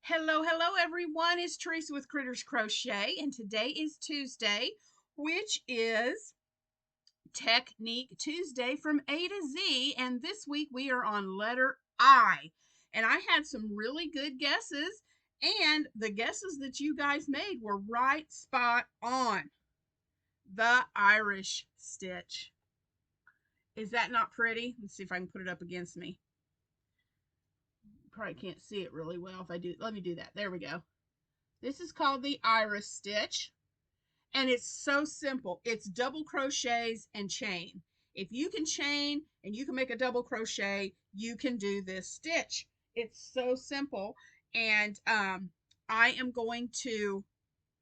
Hello, hello everyone. It's Teresa with Critters Crochet, and today is Tuesday, which is Technique Tuesday from A to Z, and this week we are on letter I. And I had some really good guesses, and the guesses that you guys made were right spot on. The Irish stitch. Is that not pretty? Let's see if I can put it up against me. Probably can't see it really well if I do. Let me do that. There we go. This is called the iris stitch, and it's so simple. It's double crochets and chain. If you can chain and you can make a double crochet, you can do this stitch. It's so simple. And I am going to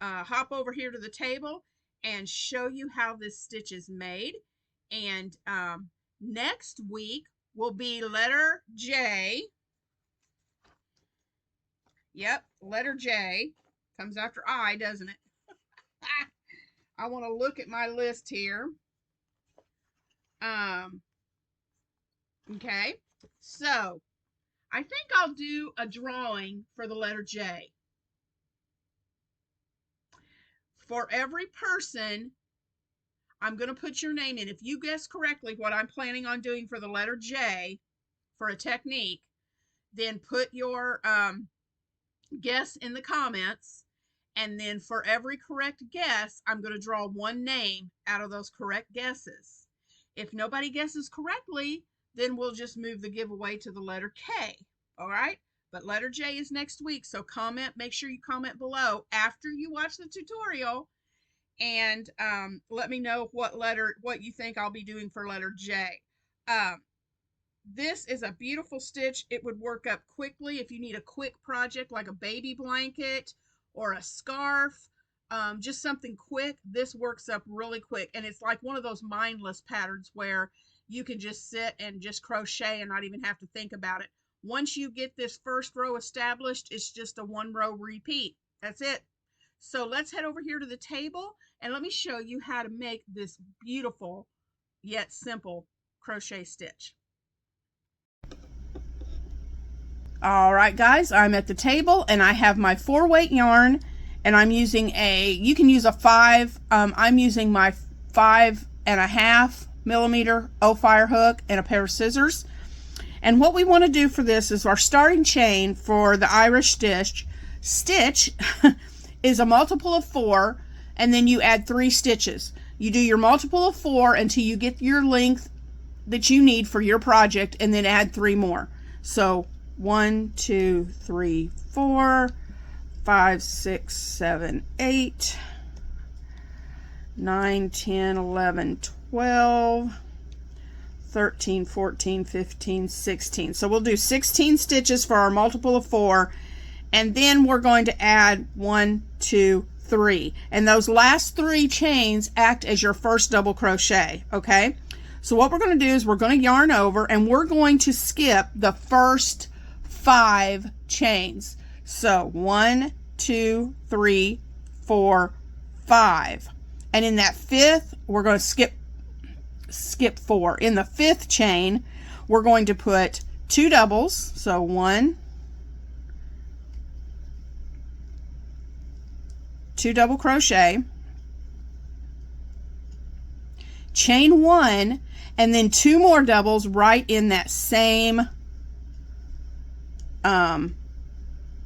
hop over here to the table and show you how this stitch is made. And next week will be letter J. Yep, letter J comes after I, doesn't it? I want to look at my list here. Okay, so I think I'll do a drawing for the letter J. For every person, I'm going to put your name in. If you guess correctly what I'm planning on doing for the letter J for a technique, then put your guess in the comments, and then for every correct guess I'm going to draw one name out of those correct guesses. If nobody guesses correctly, then we'll just move the giveaway to the letter K. All right, but letter J is next week, so comment, make sure you comment below after you watch the tutorial, and let me know what you think I'll be doing for letter J. This is a beautiful stitch. It would work up quickly if you need a quick project like a baby blanket or a scarf, just something quick. This works up really quick, and it's like one of those mindless patterns where you can just sit and just crochet and not even have to think about it. Once you get this first row established, it's just a one row repeat. That's it. So let's head over here to the table and let me show you how to make this beautiful yet simple crochet stitch. All right, guys, I'm at the table and I have my 4-weight yarn, and I'm using you can use a 5. I'm using my 5.5 millimeter Ophire hook and a pair of scissors. And what we want to do for this is our starting chain for the Irish stitch is a multiple of 4, and then you add 3 stitches. You do your multiple of 4 until you get your length that you need for your project, and then add 3 more. So 1, 2, 3, 4, 5, 6, 7, 8, 9, 10, 11, 12, 13, 14, 15, 16. So we'll do 16 stitches for our multiple of 4, and then we're going to add 1, 2, 3. And those last 3 chains act as your first double crochet, okay? So what we're going to do is we're going to yarn over, and we're going to skip the first 5 chains. So 1, 2, 3, 4, 5. And in that 5th, we're going to skip 4. In the 5th chain, we're going to put 2 doubles. So 1, 2 double crochet, chain 1, and then 2 more doubles right in that same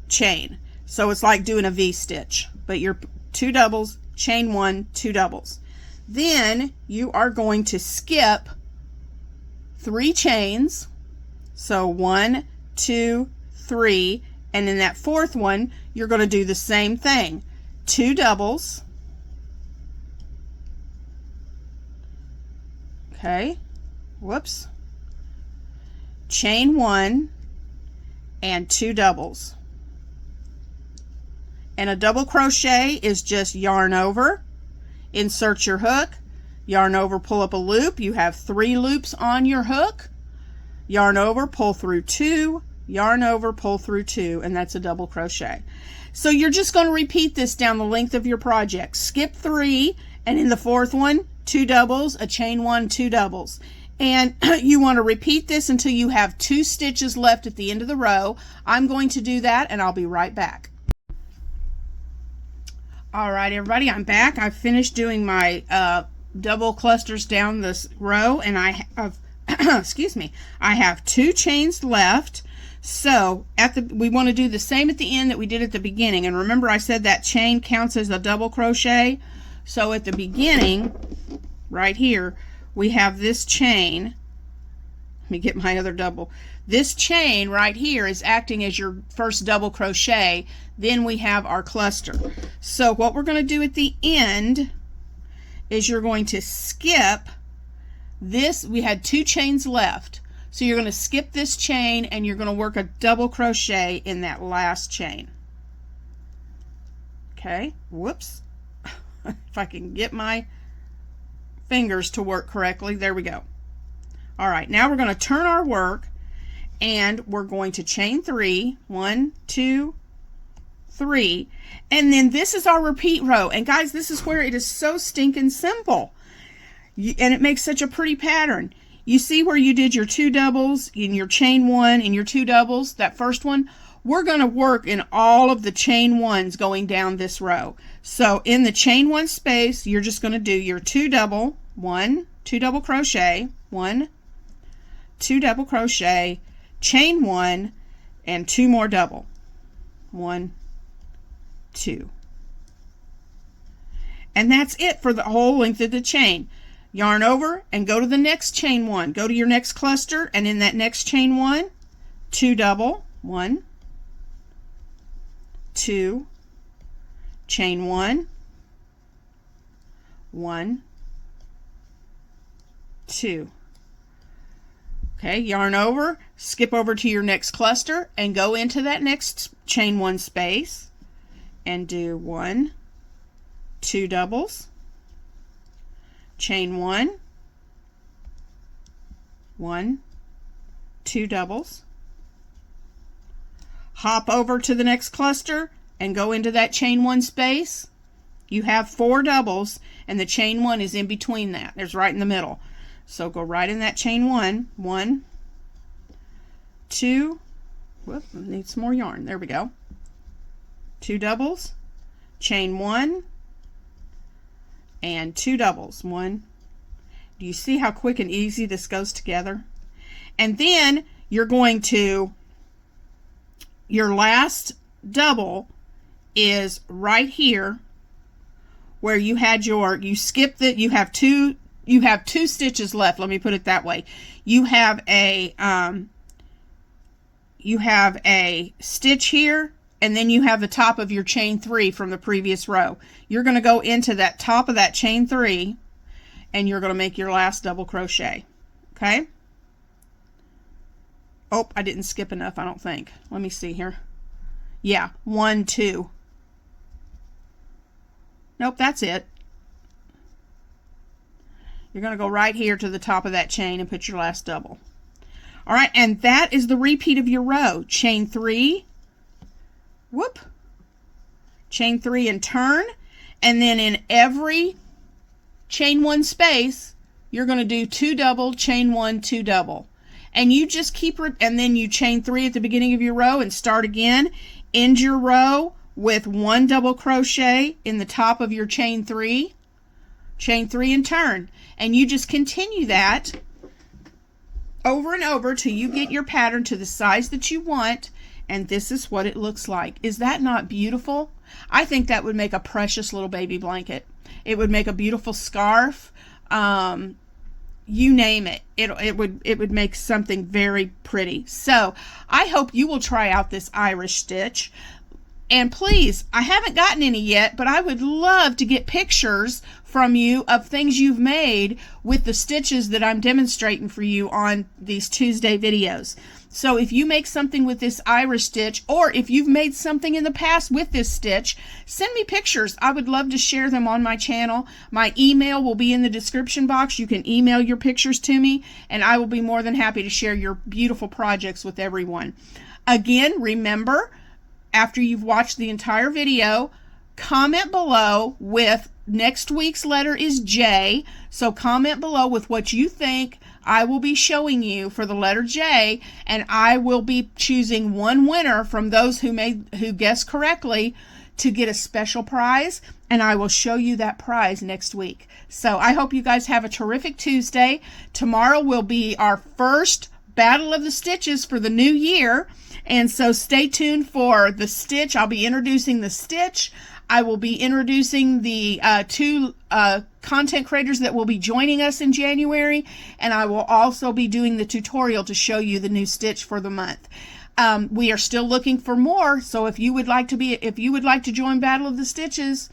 chain. So it's like doing a V-stitch, but you're 2 doubles, chain 1, 2 doubles. Then you are going to skip 3 chains. So 1, 2, 3, and in that 4th one, you're going to do the same thing. 2 doubles. Okay. Whoops. Chain 1 and 2 doubles. And a double crochet is just yarn over, insert your hook, yarn over, pull up a loop. You have 3 loops on your hook. Yarn over, pull through 2, yarn over, pull through 2, and that's a double crochet. So you're just going to repeat this down the length of your project. Skip 3, and in the 4th one, 2 doubles, a chain 1, 2 doubles. And you want to repeat this until you have 2 stitches left at the end of the row. I'm going to do that and I'll be right back. All right, everybody, I'm back. I've finished doing my double clusters down this row, and I have, excuse me, I have 2 chains left. So we want to do the same at the end that we did at the beginning. And remember, I said that chain counts as a double crochet. So at the beginning, right here, we have this chain. Let me get my other double. This chain right here is acting as your first double crochet. Then we have our cluster. So what we're going to do at the end is you're going to skip this. We had 2 chains left. So you're going to skip this chain and you're going to work a double crochet in that last chain. Okay, whoops. If I can get my fingers to work correctly. There we go. All right, now we're going to turn our work and we're going to chain 3. 1, 2, 3. And then this is our repeat row. And guys, this is where it is so stinking simple. And it makes such a pretty pattern. You see where you did your 2 doubles in your chain 1 and your 2 doubles, that first one? We're going to work in all of the chain 1s going down this row. So in the chain 1 space, you're just going to do your 2 double, 1, 2 double crochet, 1, 2 double crochet, chain 1, and 2 more double. 1, 2. And that's it for the whole length of the chain. Yarn over and go to the next chain 1. Go to your next cluster, and in that next chain 1, 2 double, 1, 2, chain 1, 1, 2. Okay, yarn over, skip over to your next cluster and go into that next chain 1 space and do 1, 2 doubles, chain 1, 1, 2 doubles, hop over to the next cluster and go into that chain 1 space. You have 4 doubles and the chain 1 is in between that. There's right in the middle. So go right in that chain 1. 1, 2, whoop, need some more yarn. There we go. 2 doubles, chain 1, and 2 doubles. 1. Do you see how quick and easy this goes together? And then you're going to, your last double is right here where you had your, you skipped it, you have 2 stitches left. Let me put it that way. You have a stitch here, and then you have the top of your chain 3 from the previous row. You're going to go into that top of that chain 3 and you're going to make your last double crochet. Okay? Oh, I didn't skip enough, I don't think. Let me see here. Yeah, 1, 2. Nope, that's it. You're going to go right here to the top of that chain and put your last double. All right, and that is the repeat of your row. Chain 3, whoop, chain 3 and turn, and then in every chain 1 space, you're going to do 2 double, chain 1, 2 double. And you just keep, and then you chain 3 at the beginning of your row and start again. End your row with 1 double crochet in the top of your chain 3, and turn. And you just continue that over and over till you get your pattern to the size that you want. And this is what it looks like. Is that not beautiful? I think that would make a precious little baby blanket. It would make a beautiful scarf. You name it. It would make something very pretty. So I hope you will try out this Irish stitch. And please, I haven't gotten any yet, but I would love to get pictures from you of things you've made with the stitches that I'm demonstrating for you on these Tuesday videos. So if you make something with this Irish stitch, or if you've made something in the past with this stitch, send me pictures. I would love to share them on my channel. My email will be in the description box. You can email your pictures to me, and I will be more than happy to share your beautiful projects with everyone. Again, remember, after you've watched the entire video, comment below with next week's letter is J. So comment below with what you think I will be showing you for the letter J, and I will be choosing one winner from those who guessed correctly to get a special prize, and I will show you that prize next week. So I hope you guys have a terrific Tuesday. Tomorrow will be our first Battle of the Stitches for the new year, and so stay tuned for the stitch. I'll be introducing the stitch. I will be introducing the two content creators that will be joining us in January, and I will also be doing the tutorial to show you the new stitch for the month. We are still looking for more, so if you would like to join Battle of the Stitches,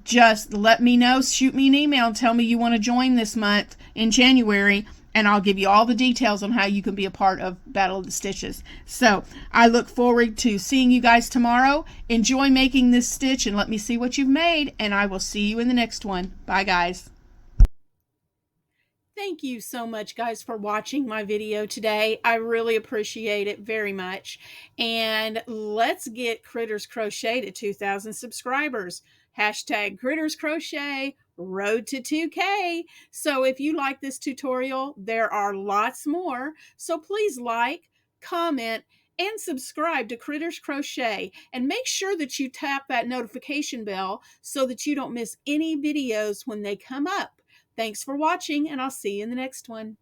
just let me know. Shoot me an email. Tell me you want to join this month in January, and I'll give you all the details on how you can be a part of Battle of the Stitches. So I look forward to seeing you guys tomorrow. Enjoy making this stitch and let me see what you've made, and I will see you in the next one. Bye, guys. Thank you so much, guys, for watching my video today. I really appreciate it very much. And let's get Critters Crochet to 2,000 subscribers. Hashtag Critters Crochet, road to 2K. So if you like this tutorial, there are lots more. So please like, comment, and subscribe to Critters Crochet. And make sure that you tap that notification bell so that you don't miss any videos when they come up. Thanks for watching, and I'll see you in the next one.